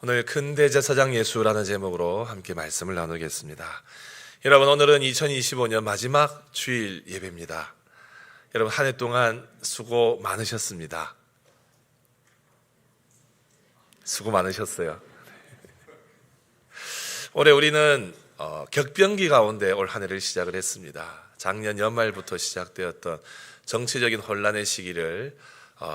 오늘 큰 대제사장 예수라는 제목으로 함께 말씀을 나누겠습니다. 여러분, 오늘은 2025년 마지막 주일 예배입니다. 여러분, 한 해 동안 수고 많으셨습니다. 수고 많으셨어요. 올해 우리는 격변기 가운데 올 한 해를 시작을 했습니다. 작년 연말부터 시작되었던 정치적인 혼란의 시기를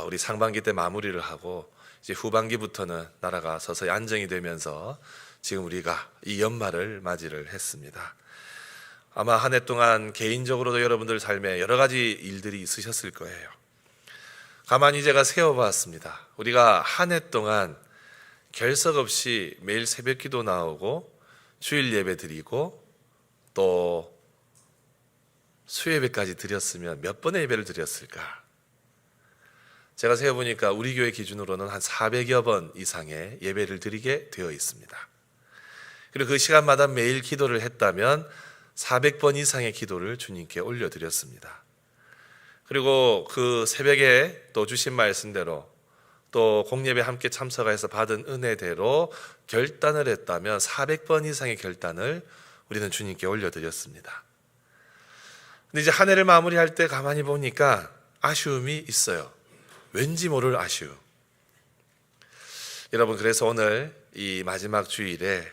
우리 상반기 때 마무리를 하고 이제 후반기부터는 나라가 서서히 안정이 되면서 지금 우리가 이 연말을 맞이를 했습니다. 아마 한 해 동안 개인적으로도 여러분들 삶에 여러 가지 일들이 있으셨을 거예요. 가만히 제가 세어봤습니다. 우리가 한 해 동안 결석 없이 매일 새벽 기도 나오고 주일 예배 드리고 또 수예배까지 드렸으면 몇 번의 예배를 드렸을까? 제가 세어보니까 우리 교회 기준으로는 한 400여 번 이상의 예배를 드리게 되어 있습니다. 그리고 그 시간마다 매일 기도를 했다면 400번 이상의 기도를 주님께 올려드렸습니다. 그리고 그 새벽에 또 주신 말씀대로 또 공예배 함께 참석해서 받은 은혜대로 결단을 했다면 400번 이상의 결단을 우리는 주님께 올려드렸습니다. 근데 이제 한 해를 마무리할 때 가만히 보니까 아쉬움이 있어요. 왠지 모를 아쉬움. 여러분, 그래서 오늘 이 마지막 주일에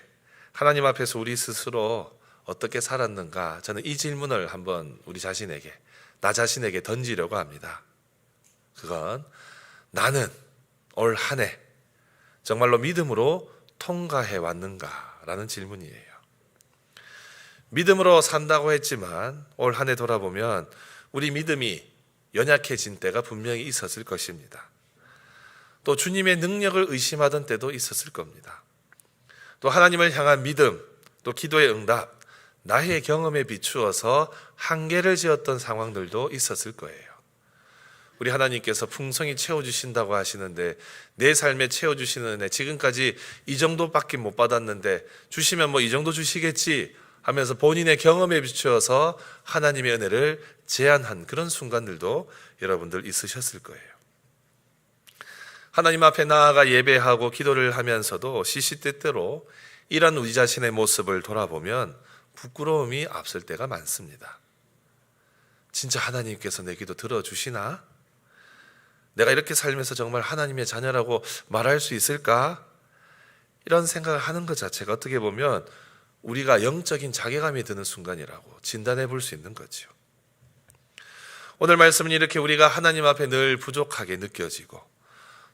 하나님 앞에서 우리 스스로 어떻게 살았는가, 저는 이 질문을 한번 우리 자신에게, 나 자신에게 던지려고 합니다. 그건 나는 올 한 해 정말로 믿음으로 통과해 왔는가라는 질문이에요. 믿음으로 산다고 했지만 올 한 해 돌아보면 우리 믿음이 연약해진 때가 분명히 있었을 것입니다. 또 주님의 능력을 의심하던 때도 있었을 겁니다. 또 하나님을 향한 믿음, 또 기도의 응답, 나의 경험에 비추어서 한계를 지었던 상황들도 있었을 거예요. 우리 하나님께서 풍성히 채워주신다고 하시는데 내 삶에 채워주시는 은혜, 지금까지 이 정도밖에 못 받았는데 주시면 뭐 이 정도 주시겠지 하면서 본인의 경험에 비추어서 하나님의 은혜를 제한한 그런 순간들도 여러분들 있으셨을 거예요. 하나님 앞에 나아가 예배하고 기도를 하면서도 시시때때로 이런 우리 자신의 모습을 돌아보면 부끄러움이 앞설 때가 많습니다. 진짜 하나님께서 내 기도 들어주시나? 내가 이렇게 살면서 정말 하나님의 자녀라고 말할 수 있을까? 이런 생각을 하는 것 자체가 어떻게 보면 우리가 영적인 자괴감이 드는 순간이라고 진단해 볼 수 있는 거죠. 오늘 말씀은 이렇게 우리가 하나님 앞에 늘 부족하게 느껴지고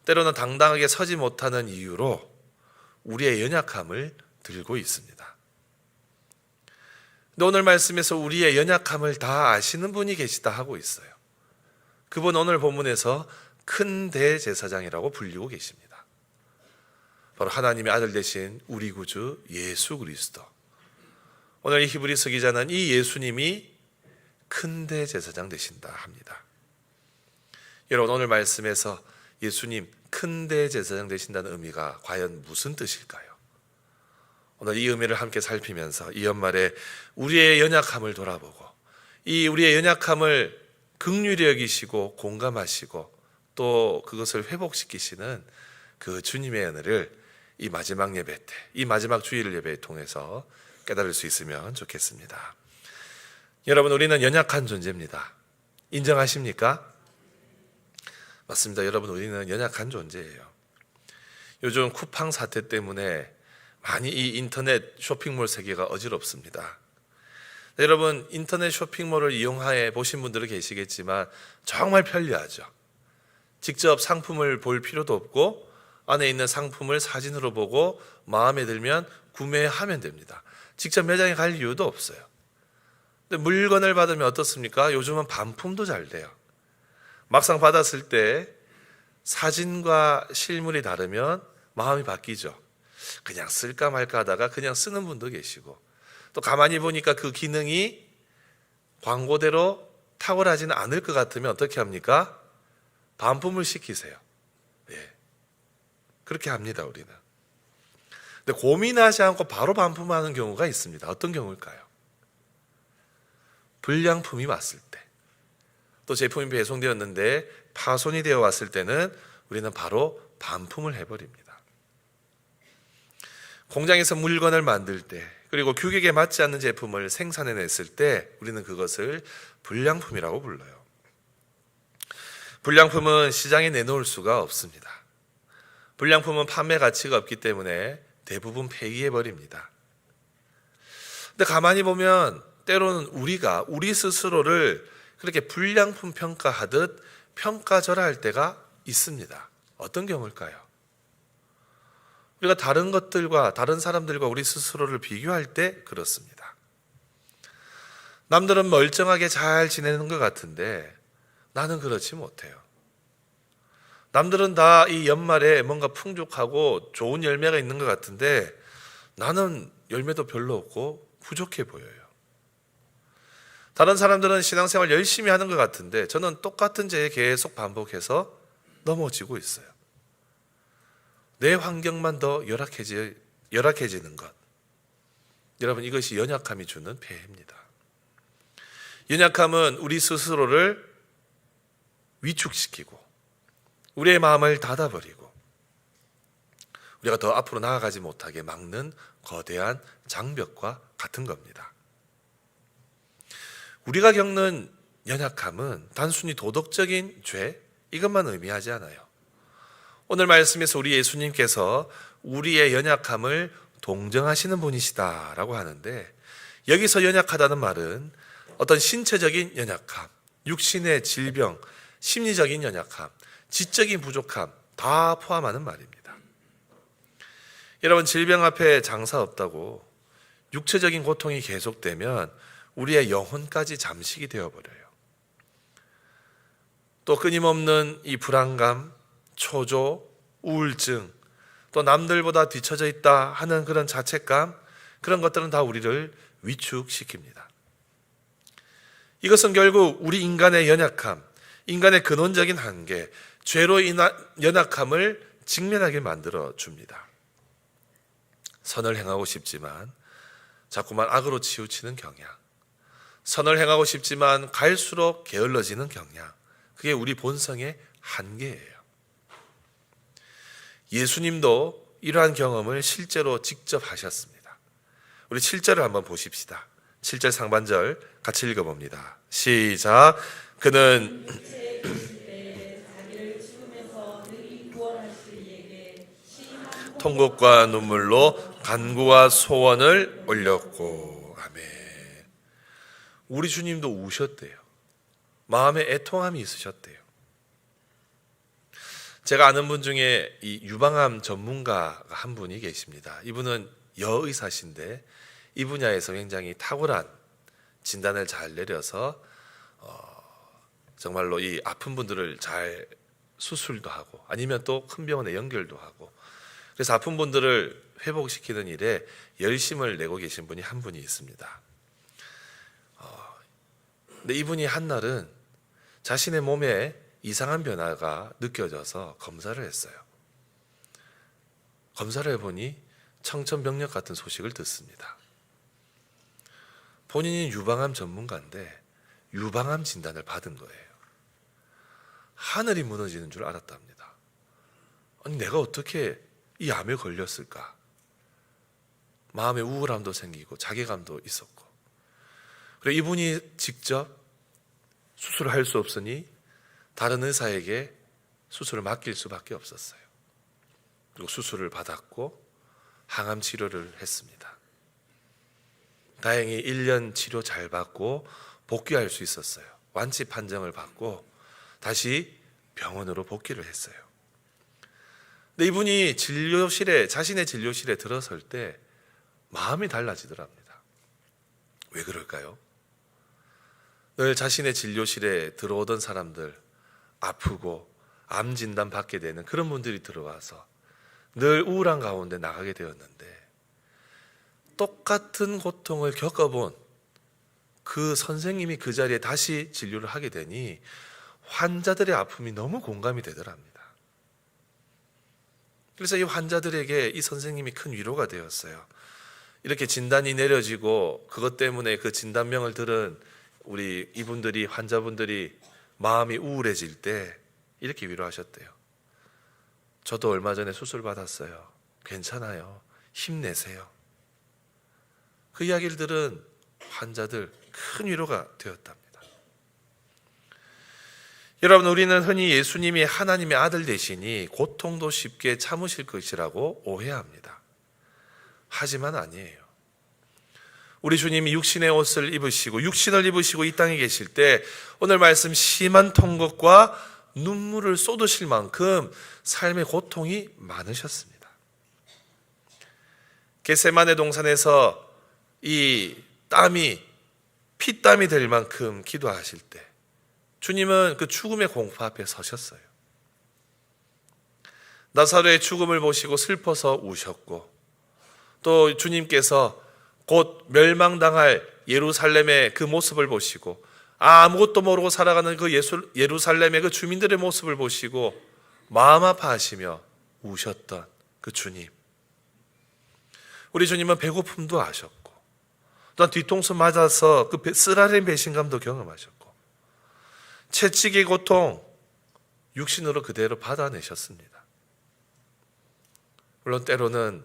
때로는 당당하게 서지 못하는 이유로 우리의 연약함을 들고 있습니다. 근데 오늘 말씀에서 우리의 연약함을 다 아시는 분이 계시다 하고 있어요. 그분 오늘 본문에서 큰 대제사장이라고 불리고 계십니다. 바로 하나님의 아들 되신 우리 구주 예수 그리스도. 오늘 이 히브리서 기자는 이 예수님이 큰 대제사장 되신다 합니다. 여러분, 오늘 말씀에서 예수님 큰 대제사장 되신다는 의미가 과연 무슨 뜻일까요? 오늘 이 의미를 함께 살피면서 이 연말에 우리의 연약함을 돌아보고 이 우리의 연약함을 긍휼히 여기시고 공감하시고 또 그것을 회복시키시는 그 주님의 은혜를 이 마지막 예배 때, 이 마지막 주일 예배를 통해서 깨달을 수 있으면 좋겠습니다. 여러분, 우리는 연약한 존재입니다. 인정하십니까? 맞습니다. 여러분, 우리는 연약한 존재예요. 요즘 쿠팡 사태 때문에 많이 이 인터넷 쇼핑몰 세계가 어지럽습니다. 여러분, 인터넷 쇼핑몰을 이용해 보신 분들은 계시겠지만 정말 편리하죠. 직접 상품을 볼 필요도 없고 안에 있는 상품을 사진으로 보고 마음에 들면 구매하면 됩니다. 직접 매장에 갈 이유도 없어요. 근데 물건을 받으면 어떻습니까? 요즘은 반품도 잘 돼요. 막상 받았을 때 사진과 실물이 다르면 마음이 바뀌죠. 그냥 쓸까 말까 하다가 그냥 쓰는 분도 계시고 또 가만히 보니까 그 기능이 광고대로 탁월하지는 않을 것 같으면 어떻게 합니까? 반품을 시키세요. 예. 그렇게 합니다, 우리는. 근데 고민하지 않고 바로 반품하는 경우가 있습니다. 어떤 경우일까요? 불량품이 왔을 때, 또 제품이 배송되었는데 파손이 되어 왔을 때는 우리는 바로 반품을 해버립니다. 공장에서 물건을 만들 때, 그리고 규격에 맞지 않는 제품을 생산해냈을 때 우리는 그것을 불량품이라고 불러요. 불량품은 시장에 내놓을 수가 없습니다. 불량품은 판매 가치가 없기 때문에 대부분 폐기해버립니다. 근데 가만히 보면 때로는 우리가 우리 스스로를 그렇게 불량품 평가하듯 평가절하할 때가 있습니다. 어떤 경우일까요? 우리가 다른 것들과 다른 사람들과 우리 스스로를 비교할 때 그렇습니다. 남들은 멀쩡하게 잘 지내는 것 같은데 나는 그렇지 못해요. 남들은 다 이 연말에 뭔가 풍족하고 좋은 열매가 있는 것 같은데 나는 열매도 별로 없고 부족해 보여요. 다른 사람들은 신앙생활 열심히 하는 것 같은데 저는 똑같은 죄에 계속 반복해서 넘어지고 있어요. 내 환경만 더 열악해지는 것. 여러분, 이것이 연약함이 주는 폐해입니다. 연약함은 우리 스스로를 위축시키고 우리의 마음을 닫아버리고 우리가 더 앞으로 나아가지 못하게 막는 거대한 장벽과 같은 겁니다. 우리가 겪는 연약함은 단순히 도덕적인 죄, 이것만 의미하지 않아요. 오늘 말씀에서 우리 예수님께서 우리의 연약함을 동정하시는 분이시다라고 하는데, 여기서 연약하다는 말은 어떤 신체적인 연약함, 육신의 질병, 심리적인 연약함, 지적인 부족함 다 포함하는 말입니다. 여러분, 질병 앞에 장사 없다고 육체적인 고통이 계속되면 우리의 영혼까지 잠식이 되어버려요. 또 끊임없는 이 불안감, 초조, 우울증, 또 남들보다 뒤처져 있다 하는 그런 자책감, 그런 것들은 다 우리를 위축시킵니다. 이것은 결국 우리 인간의 연약함, 인간의 근원적인 한계, 죄로 인한 연약함을 직면하게 만들어 줍니다. 선을 행하고 싶지만 자꾸만 악으로 치우치는 경향, 선을 행하고 싶지만 갈수록 게을러지는 경향, 그게 우리 본성의 한계예요. 예수님도 이러한 경험을 실제로 직접 하셨습니다. 우리 7절을 한번 보십시다. 7절 상반절 같이 읽어봅니다. 시작. 그는 통곡과 눈물로 간구와 소원을 올렸고. 아멘. 우리 주님도 우셨대요. 마음에 애통함이 있으셨대요. 제가 아는 분 중에 이 유방암 전문가가 한 분이 계십니다. 이분은 여의사신데 이 분야에서 굉장히 탁월한 진단을 잘 내려서 정말로 이 아픈 분들을 잘 수술도 하고 아니면 또 큰 병원에 연결도 하고, 그래서 아픈 분들을 회복시키는 일에 열심을 내고 계신 분이 한 분이 있습니다. 근데 이분이 한날은 자신의 몸에 이상한 변화가 느껴져서 검사를 했어요. 검사를 해보니 청천벽력 같은 소식을 듣습니다. 본인이 유방암 전문가인데 유방암 진단을 받은 거예요. 하늘이 무너지는 줄 알았답니다. 아니, 내가 어떻게 이 암에 걸렸을까? 마음에 우울함도 생기고 자괴감도 있었고, 그리고 이분이 직접 수술을 할 수 없으니 다른 의사에게 수술을 맡길 수밖에 없었어요. 그리고 수술을 받았고 항암 치료를 했습니다. 다행히 1년 치료 잘 받고 복귀할 수 있었어요. 완치 판정을 받고 다시 병원으로 복귀를 했어요. 근데 이분이 자신의 진료실에 들어설 때 마음이 달라지더랍니다. 왜 그럴까요? 늘 자신의 진료실에 들어오던 사람들, 아프고 암 진단 받게 되는 그런 분들이 들어와서 늘 우울한 가운데 나가게 되었는데, 똑같은 고통을 겪어본 그 선생님이 그 자리에 다시 진료를 하게 되니 환자들의 아픔이 너무 공감이 되더랍니다. 그래서 이 환자들에게 이 선생님이 큰 위로가 되었어요. 이렇게 진단이 내려지고 그것 때문에 그 진단명을 들은 우리 이분들이, 환자분들이 마음이 우울해질 때 이렇게 위로하셨대요. 저도 얼마 전에 수술 받았어요. 괜찮아요. 힘내세요. 그 이야기를 들은 환자들 큰 위로가 되었답니다. 여러분, 우리는 흔히 예수님이 하나님의 아들 되시니 고통도 쉽게 참으실 것이라고 오해합니다. 하지만 아니에요. 우리 주님이 육신의 옷을 입으시고 육신을 입으시고 이 땅에 계실 때 오늘 말씀 심한 통곡과 눈물을 쏟으실 만큼 삶의 고통이 많으셨습니다. 겟세마네 동산에서 이 땀이 피땀이 될 만큼 기도하실 때 주님은 그 죽음의 공포 앞에 서셨어요. 나사로의 죽음을 보시고 슬퍼서 우셨고, 또 주님께서 곧 멸망당할 예루살렘의 그 모습을 보시고 아무것도 모르고 살아가는 그 예루살렘의 그 주민들의 모습을 보시고 마음 아파하시며 우셨던 그 주님. 우리 주님은 배고픔도 아셨고, 또한 뒤통수 맞아서 그 쓰라린 배신감도 경험하셨고, 채찍의 고통 육신으로 그대로 받아내셨습니다. 물론 때로는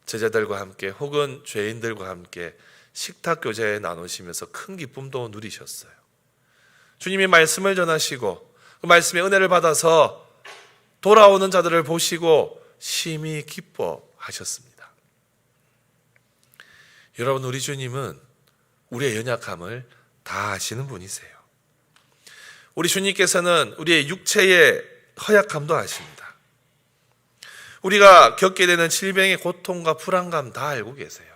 제자들과 함께 혹은 죄인들과 함께 식탁 교제에 나누시면서 큰 기쁨도 누리셨어요. 주님이 말씀을 전하시고 그 말씀의 은혜를 받아서 돌아오는 자들을 보시고 심히 기뻐하셨습니다. 여러분, 우리 주님은 우리의 연약함을 다 아시는 분이세요. 우리 주님께서는 우리의 육체의 허약함도 아십니다. 우리가 겪게 되는 질병의 고통과 불안감 다 알고 계세요.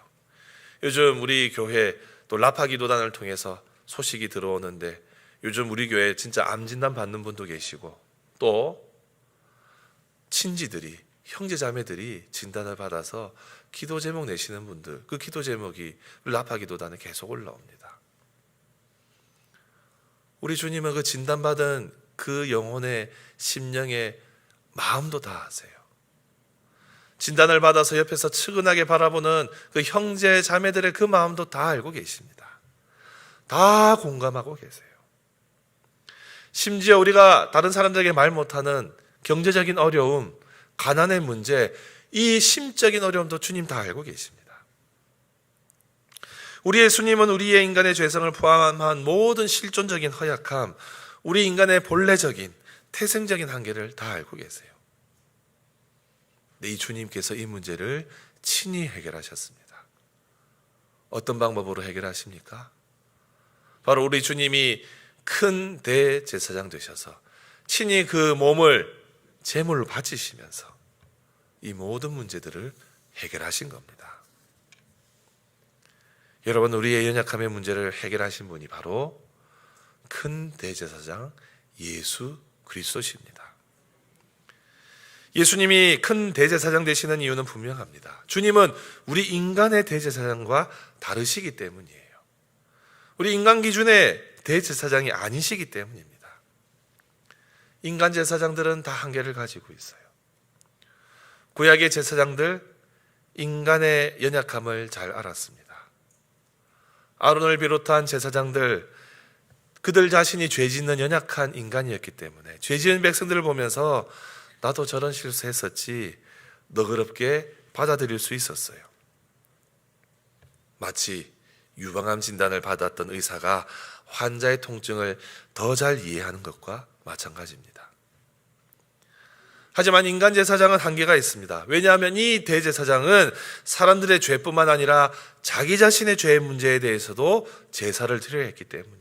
요즘 우리 교회 또 라파기도단을 통해서 소식이 들어오는데 요즘 우리 교회에 진짜 암 진단 받는 분도 계시고, 또 친지들이, 형제자매들이 진단을 받아서 기도 제목 내시는 분들, 그 기도 제목이 라파기도단에 계속 올라옵니다. 우리 주님은 그 진단받은 그 영혼의 심령의 마음도 다 아세요. 진단을 받아서 옆에서 측은하게 바라보는 그 형제 자매들의 그 마음도 다 알고 계십니다. 다 공감하고 계세요. 심지어 우리가 다른 사람들에게 말 못하는 경제적인 어려움, 가난의 문제, 이 심적인 어려움도 주님 다 알고 계십니다. 우리 예수님은 우리의 인간의 죄성을 포함한 모든 실존적인 허약함, 우리 인간의 본래적인 태생적인 한계를 다 알고 계세요. 근데 이 주님께서 이 문제를 친히 해결하셨습니다. 어떤 방법으로 해결하십니까? 바로 우리 주님이 큰 대제사장 되셔서 친히 그 몸을 제물로 바치시면서 이 모든 문제들을 해결하신 겁니다. 여러분, 우리의 연약함의 문제를 해결하신 분이 바로 큰 대제사장 예수 그리스도십니다. 예수님이 큰 대제사장 되시는 이유는 분명합니다. 주님은 우리 인간의 대제사장과 다르시기 때문이에요. 우리 인간 기준의 대제사장이 아니시기 때문입니다. 인간 제사장들은 다 한계를 가지고 있어요. 구약의 제사장들, 인간의 연약함을 잘 알았습니다. 아론을 비롯한 제사장들, 그들 자신이 죄 짓는 연약한 인간이었기 때문에 죄 지은 백성들을 보면서 나도 저런 실수했었지 너그럽게 받아들일 수 있었어요. 마치 유방암 진단을 받았던 의사가 환자의 통증을 더 잘 이해하는 것과 마찬가지입니다. 하지만 인간 제사장은 한계가 있습니다. 왜냐하면 이 대제사장은 사람들의 죄뿐만 아니라 자기 자신의 죄의 문제에 대해서도 제사를 드려야 했기 때문이에요.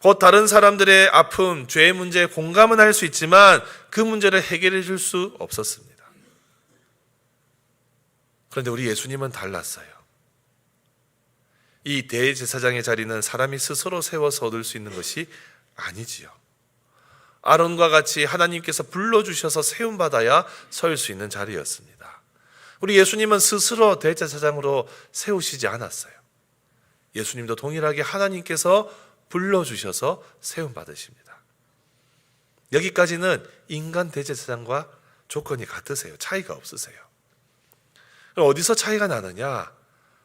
곧 다른 사람들의 아픔, 죄의 문제에 공감은 할 수 있지만 그 문제를 해결해 줄 수 없었습니다. 그런데 우리 예수님은 달랐어요. 이 대제사장의 자리는 사람이 스스로 세워서 얻을 수 있는 것이 아니지요. 아론과 같이 하나님께서 불러주셔서 세움받아야 설 수 있는 자리였습니다. 우리 예수님은 스스로 대제사장으로 세우시지 않았어요. 예수님도 동일하게 하나님께서 불러주셔서 세움받으십니다. 여기까지는 인간 대제사장과 조건이 같으세요. 차이가 없으세요. 그럼 어디서 차이가 나느냐?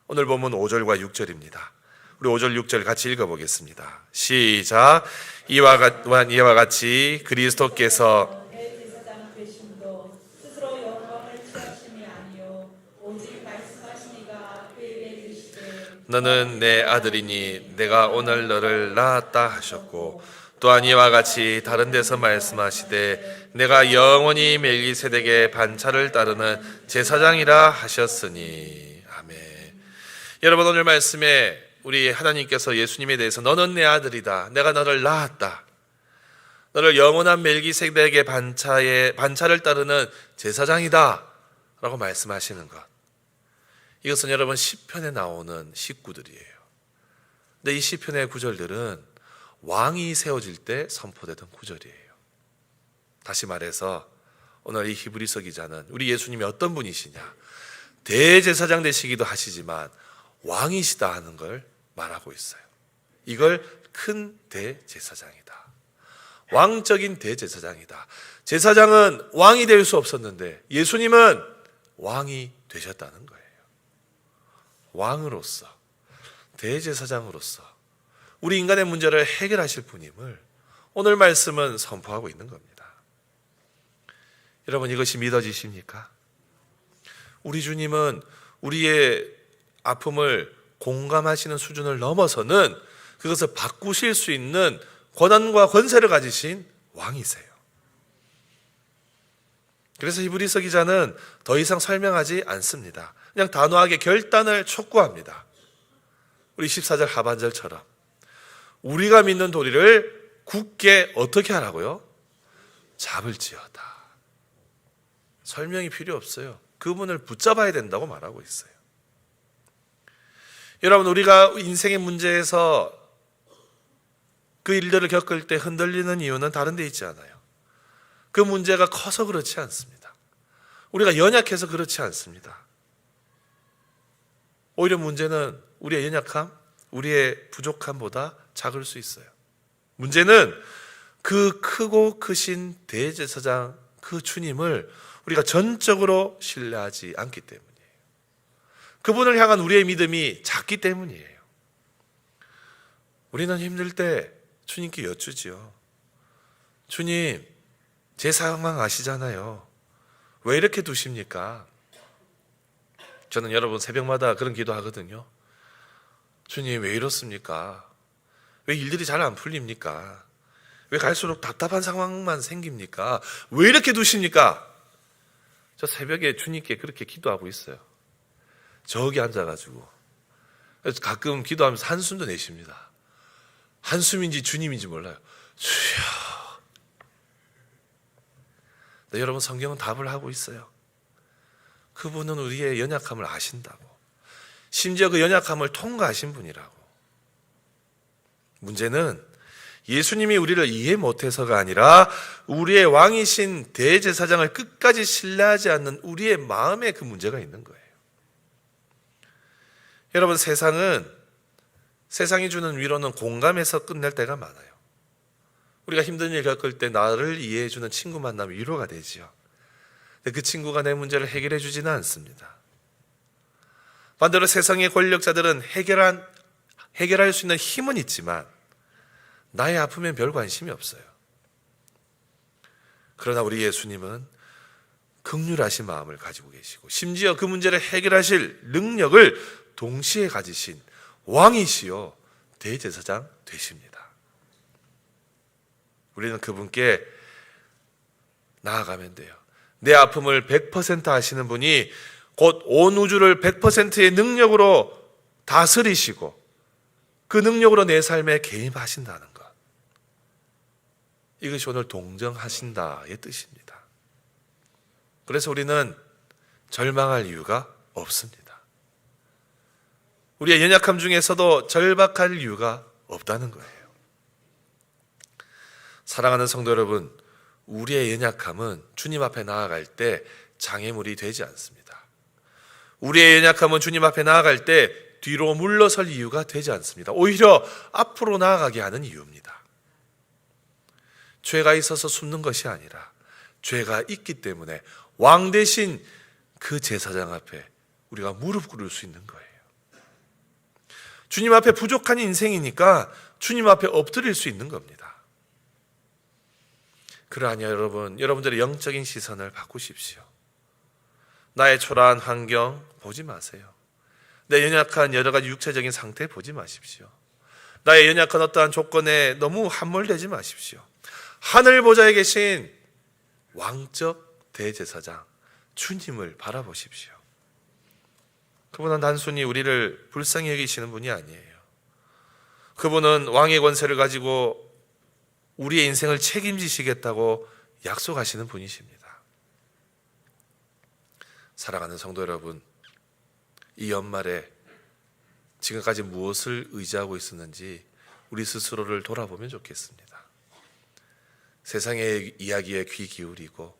오늘 본문 5절과 6절입니다. 우리 5절 6절 같이 읽어보겠습니다. 시작. 이와 같이 그리스도께서 너는 내 아들이니 내가 오늘 너를 낳았다 하셨고, 또한 이와 같이 다른 데서 말씀하시되 내가 영원히 멜기세덱의 반차를 따르는 제사장이라 하셨으니. 아멘. 여러분, 오늘 말씀에 우리 하나님께서 예수님에 대해서 너는 내 아들이다, 내가 너를 낳았다, 너를 영원한 멜기세덱의 반차를 따르는 제사장이다 라고 말씀하시는 것, 이것은 여러분 시편에 나오는 식구들이에요. 근데 이 시편의 구절들은 왕이 세워질 때 선포되던 구절이에요. 다시 말해서 오늘 이 히브리서 기자는 우리 예수님이 어떤 분이시냐, 대제사장 되시기도 하시지만 왕이시다 하는 걸 말하고 있어요. 이걸 큰 대제사장이다, 왕적인 대제사장이다. 제사장은 왕이 될 수 없었는데 예수님은 왕이 되셨다는 거예요. 왕으로서, 대제사장으로서 우리 인간의 문제를 해결하실 분임을 오늘 말씀은 선포하고 있는 겁니다. 여러분, 이것이 믿어지십니까? 우리 주님은 우리의 아픔을 공감하시는 수준을 넘어서는 그것을 바꾸실 수 있는 권한과 권세를 가지신 왕이세요. 그래서 히브리서 기자는 더 이상 설명하지 않습니다. 그냥 단호하게 결단을 촉구합니다. 우리 14절 하반절처럼 우리가 믿는 도리를 굳게 어떻게 하라고요? 잡을지어다. 설명이 필요 없어요. 그분을 붙잡아야 된다고 말하고 있어요. 여러분, 우리가 인생의 문제에서 그 일들을 겪을 때 흔들리는 이유는 다른 데 있지 않아요. 그 문제가 커서 그렇지 않습니다. 우리가 연약해서 그렇지 않습니다. 오히려 문제는 우리의 연약함, 우리의 부족함보다 작을 수 있어요. 문제는 그 크고 크신 대제사장, 그 주님을 우리가 전적으로 신뢰하지 않기 때문이에요. 그분을 향한 우리의 믿음이 작기 때문이에요. 우리는 힘들 때 주님께 여쭈지요. 주님, 제 상황 아시잖아요. 왜 이렇게 두십니까? 저는 여러분 새벽마다 그런 기도하거든요. 주님, 왜 이렇습니까? 왜 일들이 잘 안 풀립니까? 왜 갈수록 답답한 상황만 생깁니까? 왜 이렇게 두십니까? 저 새벽에 주님께 그렇게 기도하고 있어요. 저기 앉아가지고. 그래서 가끔 기도하면서 한숨도 내쉽니다. 한숨인지 주님인지 몰라요. 주여. 네, 여러분, 성경은 답을 하고 있어요. 그분은 우리의 연약함을 아신다고. 심지어 그 연약함을 통과하신 분이라고. 문제는 예수님이 우리를 이해 못해서가 아니라 우리의 왕이신 대제사장을 끝까지 신뢰하지 않는 우리의 마음에 그 문제가 있는 거예요. 여러분, 세상이 주는 위로는 공감해서 끝낼 때가 많아요. 우리가 힘든 일 겪을 때 나를 이해해주는 친구 만나면 위로가 되지요. 근데 그 친구가 내 문제를 해결해 주지는 않습니다. 반대로 세상의 권력자들은 해결할 수 있는 힘은 있지만 나의 아픔엔 별 관심이 없어요. 그러나 우리 예수님은 긍휼하신 마음을 가지고 계시고 심지어 그 문제를 해결하실 능력을 동시에 가지신 왕이시요 대제사장 되십니다. 우리는 그분께 나아가면 돼요. 내 아픔을 100% 아시는 분이 곧 온 우주를 100%의 능력으로 다스리시고 그 능력으로 내 삶에 개입하신다는 것, 이것이 오늘 동정하신다의 뜻입니다. 그래서 우리는 절망할 이유가 없습니다. 우리의 연약함 중에서도 절박할 이유가 없다는 거예요. 사랑하는 성도 여러분, 우리의 연약함은 주님 앞에 나아갈 때 장애물이 되지 않습니다. 우리의 연약함은 주님 앞에 나아갈 때 뒤로 물러설 이유가 되지 않습니다. 오히려 앞으로 나아가게 하는 이유입니다. 죄가 있어서 숨는 것이 아니라 죄가 있기 때문에 왕 대신 그 제사장 앞에 우리가 무릎 꿇을 수 있는 거예요. 주님 앞에 부족한 인생이니까 주님 앞에 엎드릴 수 있는 겁니다. 그러하니 여러분들의 영적인 시선을 바꾸십시오. 나의 초라한 환경 보지 마세요. 내 연약한 여러 가지 육체적인 상태 보지 마십시오. 나의 연약한 어떠한 조건에 너무 함몰되지 마십시오. 하늘 보좌에 계신 왕적 대제사장 주님을 바라보십시오. 그분은 단순히 우리를 불쌍히 여기시는 분이 아니에요. 그분은 왕의 권세를 가지고 우리의 인생을 책임지시겠다고 약속하시는 분이십니다. 사랑하는 성도 여러분, 이 연말에 지금까지 무엇을 의지하고 있었는지 우리 스스로를 돌아보면 좋겠습니다. 세상의 이야기에 귀 기울이고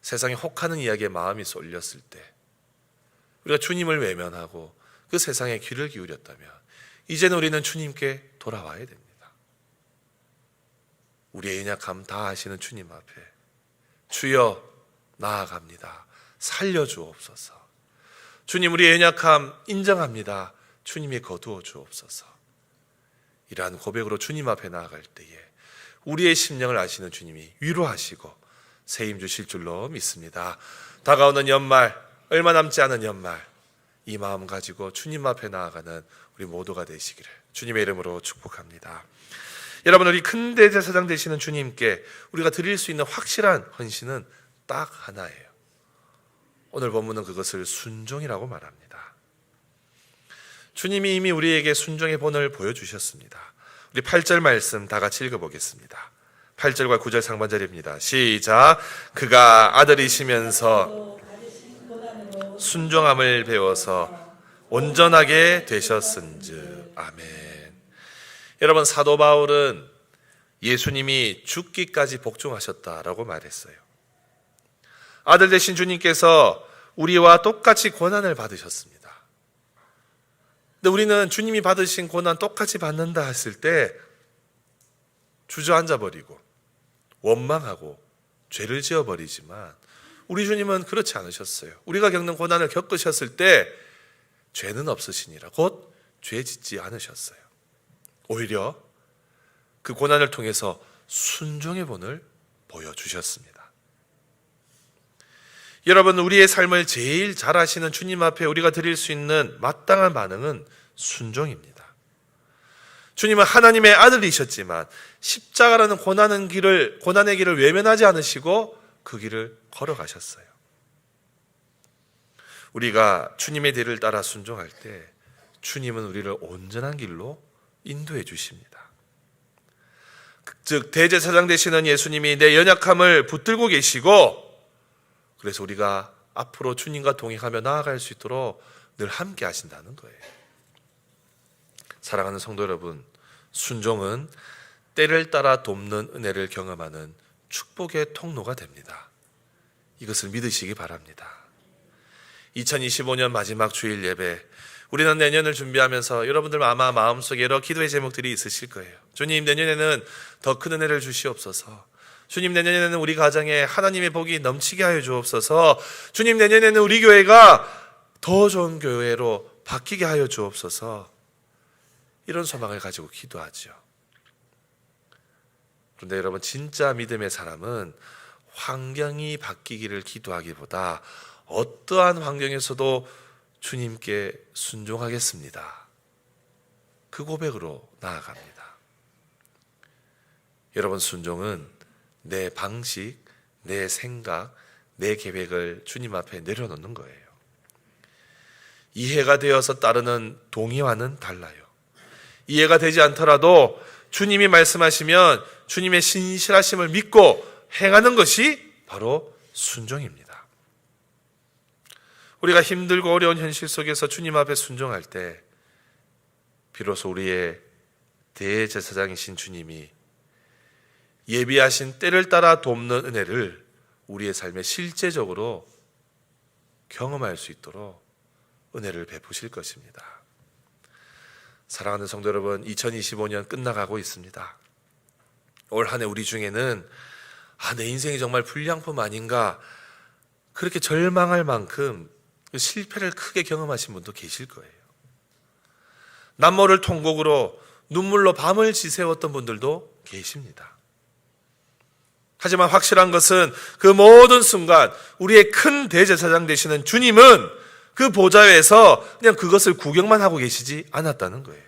세상에 혹하는 이야기에 마음이 쏠렸을 때 우리가 주님을 외면하고 그 세상에 귀를 기울였다면 이제는 우리는 주님께 돌아와야 됩니다. 우리의 연약함 다 아시는 주님 앞에 주여 나아갑니다. 살려주옵소서. 주님, 우리의 연약함 인정합니다. 주님이 거두어 주옵소서. 이러한 고백으로 주님 앞에 나아갈 때에 우리의 심령을 아시는 주님이 위로하시고 세임 주실 줄로 믿습니다. 다가오는 연말, 얼마 남지 않은 연말, 이 마음 가지고 주님 앞에 나아가는 우리 모두가 되시기를 주님의 이름으로 축복합니다. 여러분, 우리 큰 대제사장 되시는 주님께 우리가 드릴 수 있는 확실한 헌신은 딱 하나예요. 오늘 본문은 그것을 순종이라고 말합니다. 주님이 이미 우리에게 순종의 본을 보여주셨습니다. 우리 8절 말씀 다 같이 읽어보겠습니다. 8절과 9절 상반절입니다. 시작. 그가 아들이시면서 순종함을 배워서 온전하게 되셨은즉. 아멘. 여러분, 사도 바울은 예수님이 죽기까지 복종하셨다라고 말했어요. 아들 되신 주님께서 우리와 똑같이 고난을 받으셨습니다. 근데 우리는 주님이 받으신 고난 똑같이 받는다 했을 때 주저앉아 버리고 원망하고 죄를 지어 버리지만 우리 주님은 그렇지 않으셨어요. 우리가 겪는 고난을 겪으셨을 때 죄는 없으시니라 곧 죄 짓지 않으셨어요. 오히려 그 고난을 통해서 순종의 본을 보여주셨습니다. 여러분, 우리의 삶을 제일 잘 아시는 주님 앞에 우리가 드릴 수 있는 마땅한 반응은 순종입니다. 주님은 하나님의 아들이셨지만 십자가라는 고난의 길을 외면하지 않으시고 그 길을 걸어가셨어요. 우리가 주님의 뒤를 따라 순종할 때 주님은 우리를 온전한 길로 인도해 주십니다. 즉 대제사장 되시는 예수님이 내 연약함을 붙들고 계시고 그래서 우리가 앞으로 주님과 동행하며 나아갈 수 있도록 늘 함께 하신다는 거예요. 사랑하는 성도 여러분, 순종은 때를 따라 돕는 은혜를 경험하는 축복의 통로가 됩니다. 이것을 믿으시기 바랍니다. 2025년 마지막 주일 예배, 우리는 내년을 준비하면서 여러분들 아마 마음속에 여러 기도의 제목들이 있으실 거예요. 주님, 내년에는 더 큰 은혜를 주시옵소서. 주님, 내년에는 우리 가정에 하나님의 복이 넘치게 하여 주옵소서. 주님, 내년에는 우리 교회가 더 좋은 교회로 바뀌게 하여 주옵소서. 이런 소망을 가지고 기도하죠. 그런데 여러분, 진짜 믿음의 사람은 환경이 바뀌기를 기도하기보다 어떠한 환경에서도 주님께 순종하겠습니다. 그 고백으로 나아갑니다. 여러분, 순종은 내 방식, 내 생각, 내 계획을 주님 앞에 내려놓는 거예요. 이해가 되어서 따르는 동의와는 달라요. 이해가 되지 않더라도 주님이 말씀하시면 주님의 신실하심을 믿고 행하는 것이 바로 순종입니다. 우리가 힘들고 어려운 현실 속에서 주님 앞에 순종할 때 비로소 우리의 대제사장이신 주님이 예비하신 때를 따라 돕는 은혜를 우리의 삶에 실제적으로 경험할 수 있도록 은혜를 베푸실 것입니다. 사랑하는 성도 여러분, 2025년 끝나가고 있습니다. 올 한 해 우리 중에는 내 인생이 정말 불량품 아닌가 그렇게 절망할 만큼 실패를 크게 경험하신 분도 계실 거예요. 남모를 통곡으로 눈물로 밤을 지새웠던 분들도 계십니다. 하지만 확실한 것은 그 모든 순간 우리의 큰 대제사장 되시는 주님은 그 보좌에서 그냥 그것을 구경만 하고 계시지 않았다는 거예요.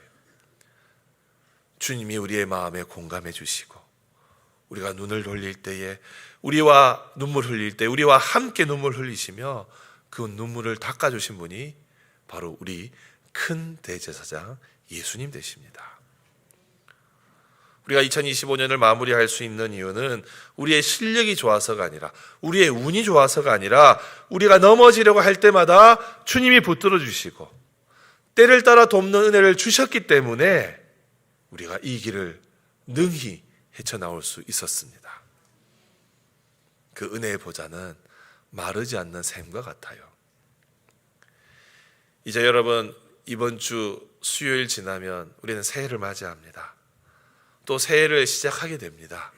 주님이 우리의 마음에 공감해 주시고, 우리가 눈을 돌릴 때에 우리와 눈물 흘릴 때 우리와 함께 눈물 흘리시며 그 눈물을 닦아주신 분이 바로 우리 큰 대제사장 예수님 되십니다. 우리가 2025년을 마무리할 수 있는 이유는 우리의 실력이 좋아서가 아니라, 우리의 운이 좋아서가 아니라, 우리가 넘어지려고 할 때마다 주님이 붙들어 주시고 때를 따라 돕는 은혜를 주셨기 때문에 우리가 이 길을 능히 헤쳐나올 수 있었습니다. 그 은혜의 보좌는 마르지 않는 샘과 같아요. 이제 여러분, 이번 주 수요일 지나면 우리는 새해를 맞이합니다. 또 새해를 시작하게 됩니다.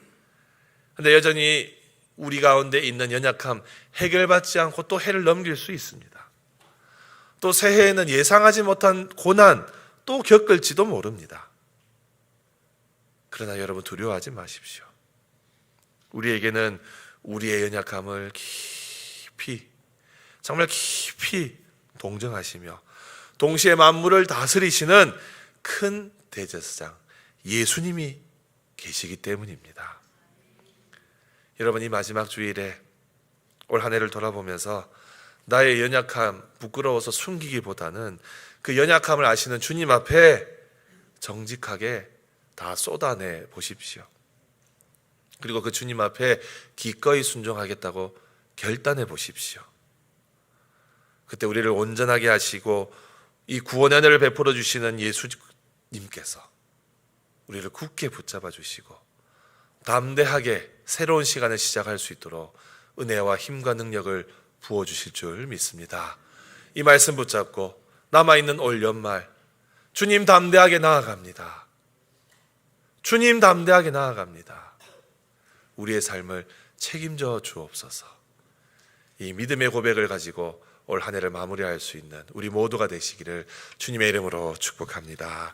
그런데 여전히 우리 가운데 있는 연약함 해결받지 않고 또 해를 넘길 수 있습니다. 또 새해에는 예상하지 못한 고난 또 겪을지도 모릅니다. 그러나 여러분, 두려워하지 마십시오. 우리에게는 우리의 연약함을 깊이, 정말 깊이 동정하시며 동시에 만물을 다스리시는 큰 대제사장 예수님이 계시기 때문입니다. 여러분, 이 마지막 주일에 올 한 해를 돌아보면서 나의 연약함 부끄러워서 숨기기보다는 그 연약함을 아시는 주님 앞에 정직하게 다 쏟아내 보십시오. 그리고 그 주님 앞에 기꺼이 순종하겠다고 결단해 보십시오. 그때 우리를 온전하게 하시고 이 구원의 은혜를 베풀어 주시는 예수님께서 우리를 굳게 붙잡아 주시고 담대하게 새로운 시간을 시작할 수 있도록 은혜와 힘과 능력을 부어주실 줄 믿습니다. 이 말씀 붙잡고 남아있는 올 연말 주님 담대하게 나아갑니다. 주님 담대하게 나아갑니다. 우리의 삶을 책임져 주옵소서. 이 믿음의 고백을 가지고 올 한 해를 마무리할 수 있는 우리 모두가 되시기를 주님의 이름으로 축복합니다.